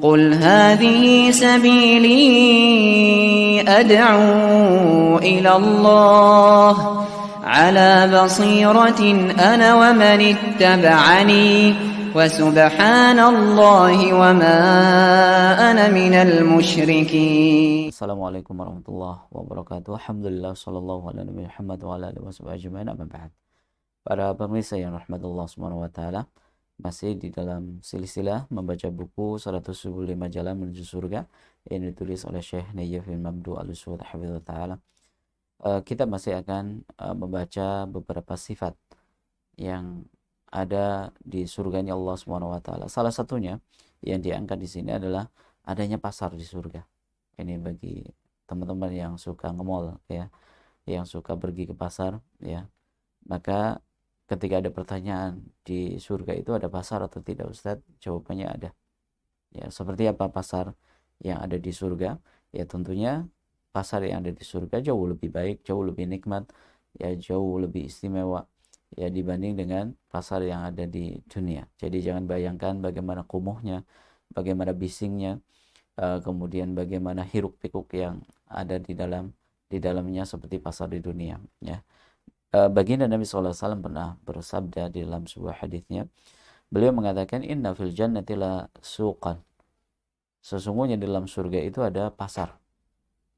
قل هذه سبيلي أدعو إلى الله على بصيرة أنا ومن اتبعني وسبحان الله وما أنا من المشركين. Assalamualaikum warahmatullahi wabarakatuh. Alhamdulillah sallallahu ala nabi Muhammad wa ala alihi washabihi ajmain. Amma ba'd. Para pemirsa yang rahmatullah subhanahu wa taala, masih di dalam silsilah membaca buku 175 Jalan Menuju Surga yang ditulis oleh Syekh Nayyif bin Mamdu Al-Uswad hafizahullah taala. Kita masih akan membaca beberapa sifat yang ada di surganya Allah Subhanahu wa taala. Salah satunya yang diangkat di sini adalah adanya pasar di surga. Ini bagi teman-teman yang suka nge-mall ya, yang suka pergi ke pasar ya. Maka ketika ada pertanyaan di surga itu ada pasar atau tidak Ustadz? Jawabannya ada. Ya, seperti apa pasar yang ada di surga? Ya tentunya pasar yang ada di surga jauh lebih baik, jauh lebih nikmat, ya jauh lebih istimewa ya dibanding dengan pasar yang ada di dunia. Jadi jangan bayangkan bagaimana kumuhnya, bagaimana bisingnya, kemudian bagaimana hiruk pikuk yang ada di dalamnya seperti pasar di dunia ya. Baginda Nabi SAW pernah bersabda di dalam sebuah hadisnya, beliau mengatakan inna fil jannati la suqan, sesungguhnya di dalam surga itu ada pasar,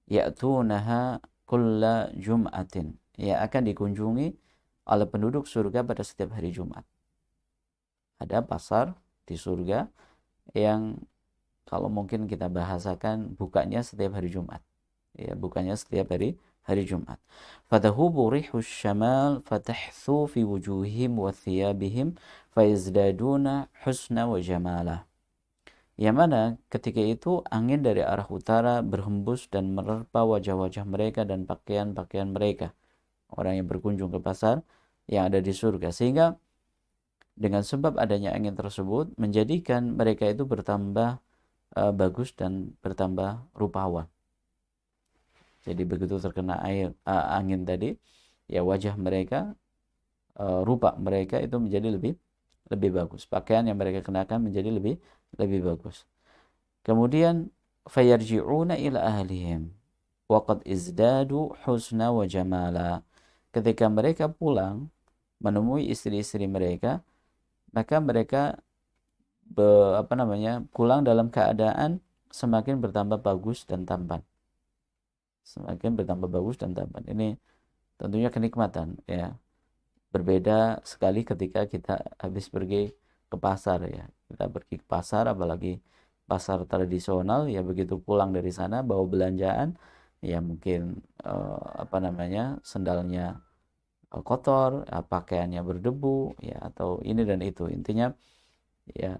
ya'tunaha kulla jum'atin, yang akan dikunjungi oleh penduduk surga pada setiap hari Jumat. Ada pasar di surga yang kalau mungkin kita bahasakan bukanya setiap hari Jumat. Ya, bukanya setiap hari Jumat. Fatahubu rihus syamal fatahthu fi wujuhihim wa thiyabihim fayazdaduna husna wa jamala. Yang mana ketika itu angin dari arah utara berhembus dan menerpa wajah-wajah mereka dan pakaian-pakaian mereka. Orang yang berkunjung ke pasar yang ada di surga. Sehingga dengan sebab adanya angin tersebut menjadikan mereka itu bertambah bagus dan bertambah rupawan. Jadi begitu terkena angin tadi, ya wajah mereka, rupa mereka itu menjadi lebih bagus. Pakaian yang mereka kenakan menjadi lebih bagus. Kemudian fayarji'una ila ahlihim wa qad izdadu husna wa jamala. Ketika mereka pulang menemui istri-istri mereka, maka mereka pulang dalam keadaan semakin bertambah bagus dan tampan. Semakin bertambah bagus dan tampan. Ini tentunya kenikmatan ya. Berbeda sekali ketika kita habis pergi ke pasar ya. Kita pergi ke pasar, apalagi pasar tradisional ya, begitu pulang dari sana bawa belanjaan ya mungkin sendalnya kotor, pakaiannya berdebu ya, atau ini dan itu. Intinya ya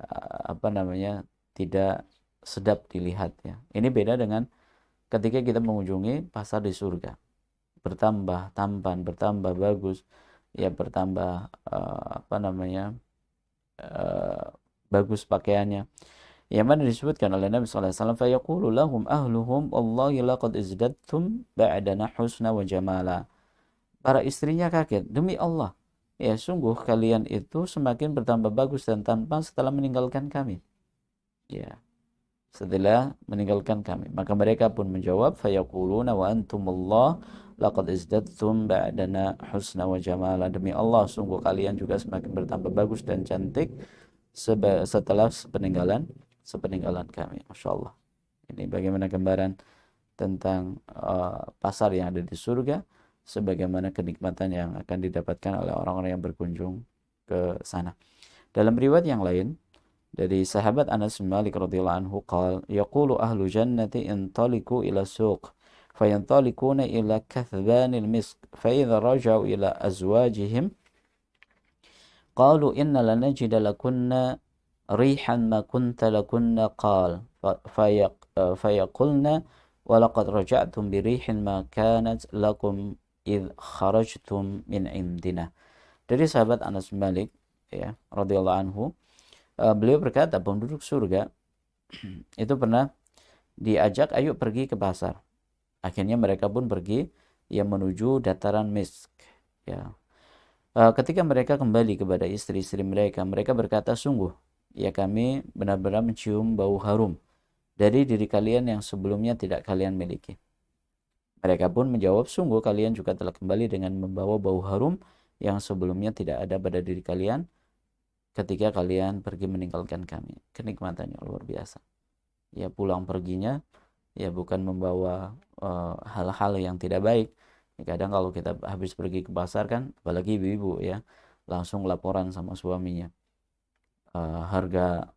tidak sedap dilihat ya. Ini beda dengan ketika kita mengunjungi pasar di surga, bertambah tampan, bertambah bagus, ya bertambah bagus pakaiannya. Yang mana disebutkan oleh Nabi sallallahu alaihi wasallam, fayaqulu lahum ahluhum wallahi laqad izdattum ba'dana husna wa jamala. Para istrinya kaget, demi Allah, ya sungguh kalian itu semakin bertambah bagus dan tampan setelah meninggalkan kami. Ya. Setelah meninggalkan kami, maka mereka pun menjawab, fayaquluna wa antumullah laqad izdattum ba'dana husna wa jamala. Demi Allah, sungguh kalian juga semakin bertambah bagus dan cantik setelah sepeninggalan kami. Masya Allah. Ini bagaimana gambaran tentang pasar yang ada di surga, sebagaimana kenikmatan yang akan didapatkan oleh orang-orang yang berkunjung ke sana. Dalam riwayat yang lain dari sahabat Anas bin Malik radhiyallahu anhu qala yaqulu ahlu jannati intaliqu ila suq fayantalikuna ila kathbanil misk fa idza raja'u ila azwajihim qalu inna lanajid lakunna rihan ma kunta lakunna qal fayaqulna wa laqad raja'tum bi rihin ma kanat lakum id kharajtum min indina. Dari sahabat Anas bin Malik ya radhiyallahu anhu, beliau berkata penduduk surga itu pernah diajak ayo pergi ke pasar. Akhirnya mereka pun pergi yang menuju dataran Misk ya. Ketika mereka kembali kepada istri-istri mereka, mereka berkata, sungguh ya kami benar-benar mencium bau harum dari diri kalian yang sebelumnya tidak kalian miliki. Mereka pun menjawab, sungguh kalian juga telah kembali dengan membawa bau harum yang sebelumnya tidak ada pada diri kalian ketika kalian pergi meninggalkan kami. Kenikmatannya luar biasa. Ya, pulang perginya ya bukan membawa hal-hal yang tidak baik. Ya, kadang kalau kita habis pergi ke pasar kan, apalagi ibu-ibu ya, langsung laporan sama suaminya. Harga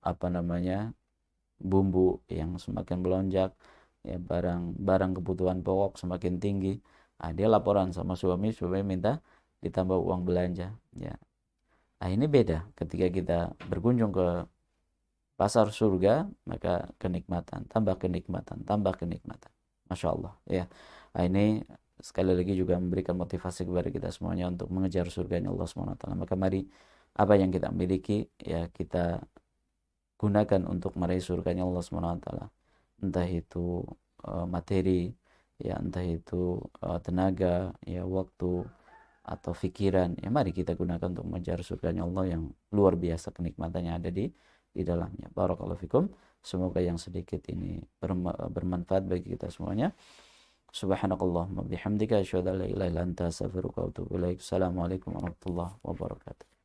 apa namanya, bumbu yang semakin melonjak, ya barang kebutuhan pokok semakin tinggi. Dia laporan sama suami minta ditambah uang belanja. Ya, nah ini beda ketika kita berkunjung ke pasar surga, maka kenikmatan, tambah kenikmatan, tambah kenikmatan. Masya Allah ya. Nah, ini sekali lagi juga memberikan motivasi kepada kita semuanya untuk mengejar surganya Allah SWT. Maka mari apa yang kita miliki ya kita gunakan untuk meraih surganya Allah SWT. Entah itu materi, ya entah itu tenaga, ya waktu atau pikiran. Ya mari kita gunakan untuk mengejar surganya Allah yang luar biasa kenikmatannya ada di dalamnya. Barakallahu fikum. Semoga yang sedikit ini bermanfaat bagi kita semuanya. Subhanakallahumma bihamdika asyhadu an la ilaha illa anta astaghfiruka wa atubu ilaik. Assalamualaikum warahmatullahi wabarakatuh.